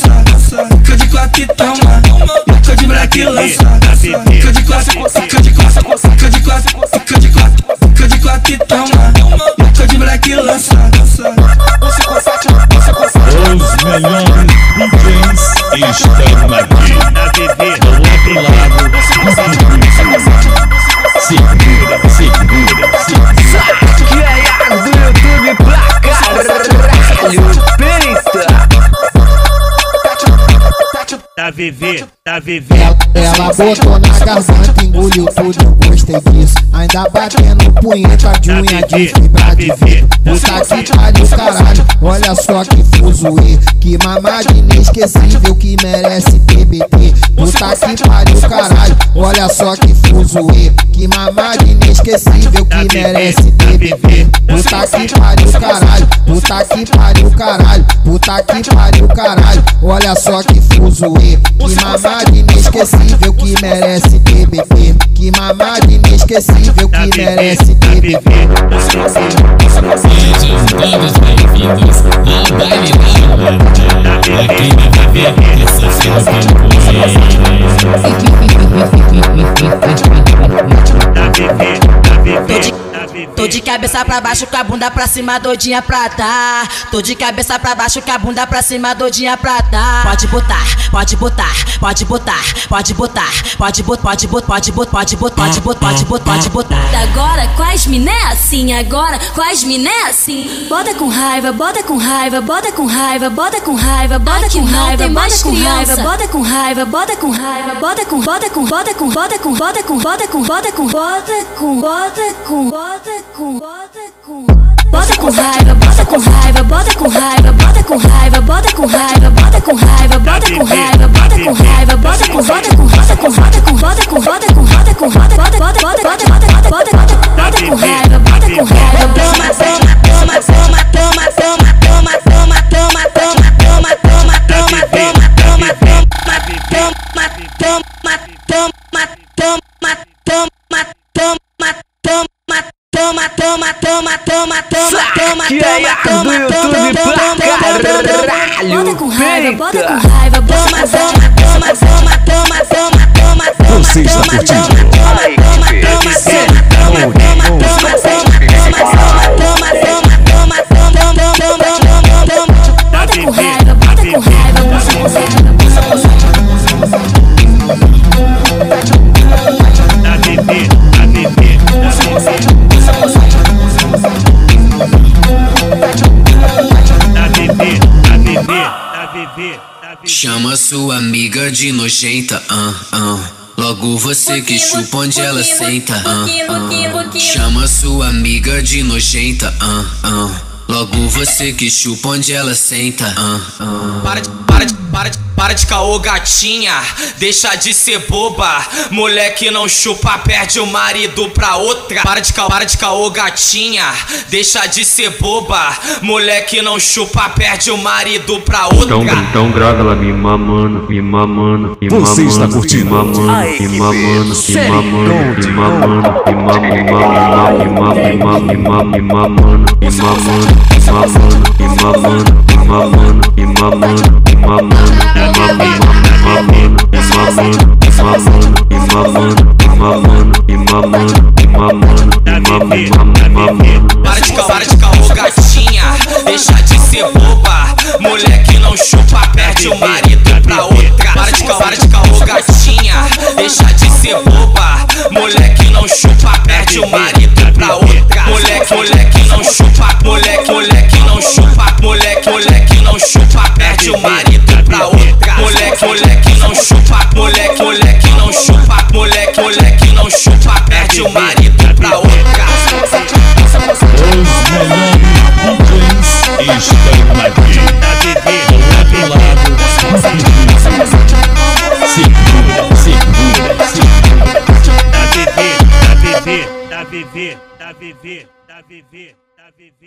lança, fica de quatro e toma, fica de black lança, fica de quatro, fica de quatro, fica de quatro, fica de quatro, fica de quatro e toma, fica de black lança. Os melhores DJs estão aqui do outro lado. Segura, segura, segura. Que é Iago do YouTube pra caralho, peita. Da VV, da VV. Ela botou na garganta, engoliu tudo, eu gostei disso. Ainda batendo punheta de unha de fibra de vidro. Puta que pariu, caralho, olha só que fuzuê. Que mamada inesquecível que merece TBT. Puta que pariu, caralho, olha só que fuzuê. Que mamada inesquecível que merece TBT. Puta que pariu, caralho, puta que pariu, caralho. Puta que pariu, caralho, olha só que fuzuê. Que mamada inesquecível que merece TBT. Que mamada inesquecível que merece TBT. Sejam todos bem-vindos ao baile da aqui na VV, essa cena Tô de cabeça pra baixo com a bunda pra cima, doidinha pra dar. Tô de cabeça pra baixo com a bunda pra cima, doidinha pra dar. Pode botar, pode botar, pode botar, pode botar, pode botar, pode botar, pode botar, pode botar, pode botar, pode botar, pode botar. Agora com as miné assim, agora com as miné assim. Bota com raiva, bota com raiva, bota com raiva, bota com raiva, bota com raiva, bota com raiva, bota com raiva, bota com raiva, bota com, bota com, bota com, bota com, bota com, bota com, bota com, bota com, bota com, bota com, bota com, bota com raiva, bota com raiva, bota com raiva, bota com raiva, bota com raiva, bota com raiva, bota com raiva, bota com raiva, bota com, bota com, bota com, bota com, bota com, bota com, bota com, bota, bota, bota, bota, bota, bota, bota, bota com raiva, bota com raiva. Toma, toma, toma, toma, toma, toma, toma, toma, toma, toma, toma, toma, toma, toma, toma, toma, toma, toma, toma, toma, que é Iago do YouTube pra caralho, bota com raiva, bota peita. com raiva, toma, toma, toma, toma, toma, toma, toma, toma. Você está curtindo? Ai, que delícia. Bota com raiva, bota com raiva, bota com raiva. Da VV, da VV, da VV, da VV, da VV. Chama sua amiga de nojenta, Logo você que chupa onde ela senta, Chama sua amiga de nojenta, Logo você que chupa onde ela senta, Para de caô, gatinha, deixa de ser boba. Moleque não chupa, perde o marido pra outra. Para de caô, gatinha, deixa de ser boba. Moleque não chupa, perde o marido pra outra. Então grava ela me mamando, me mamando, me mamando. Você está curtindo? Me mamando, me mamando, me mamando, me mamando, me mamando, me mamando, me mamando, me mamando, me mamando, me mamando, me mamando, me mamando, me mamando. Para de caô, gatinha, deixa de ser boba. Moleque não chupa, perde o marido pra outra. Para de caô, gatinha, deixa de ser boba. Moleque não chupa, perde o marido pra outra. Moleque não chupa, moleque não chupa, moleque não chupa, perde o marido pra outra. Moleque não chupa, moleque não chupa, moleque não chupa, perde o marido pra outra. Os melhores DJs estão aqui do outro lado. Segura, segura, segura. Da VV, da VV, da VV, da VV, da VV, da VV.